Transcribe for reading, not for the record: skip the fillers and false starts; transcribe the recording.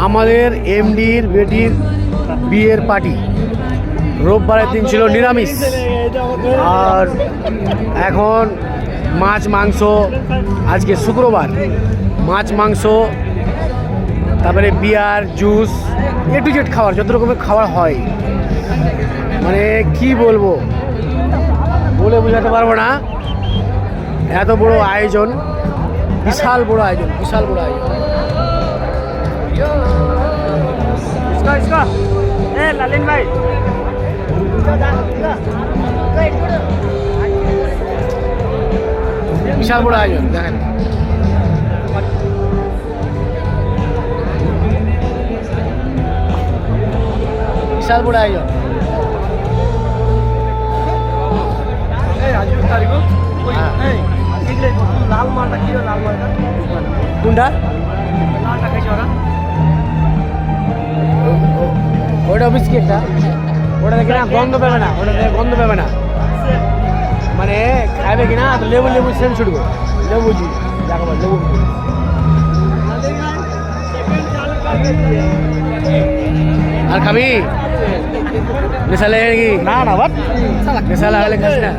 আমাদের এমডির বেটির বিয়ের পার্টি। রোববারের দিন ছিল নিরামিষ, আর এখন মাছ মাংস। আজকে শুক্রবার, মাছ মাংস, তারপরে বিয়ার, জুস, এ টু জেড খাবার, যত রকমের খাবার হয়। মানে কি বলবো, বলে বোঝাতে পারবো না। এত বড় আয়োজন, বিশাল বড় আয়োজন, বিশাল বড় আয়োজন। লালিন ভাই, বিশাল বড় আয়োজন দেখেন। বিশাল বড় আয়োজন। লাল মালটা কি লাল মালটা কোনটা? লালটা খাইছে ওরা। ওটা বিস্কিটটা, ওটা দেখে না গন্ধ পাবে না, ওটা দেখে গন্ধ পাবে না। মানে খাইবে কিনা তো লেবু লেবু সেম ছুটবে, লেবু জি দেখো লেবু। আর খাবি নেশা লেগে নাকি? না না বাট নেশা লাগালে খাস না।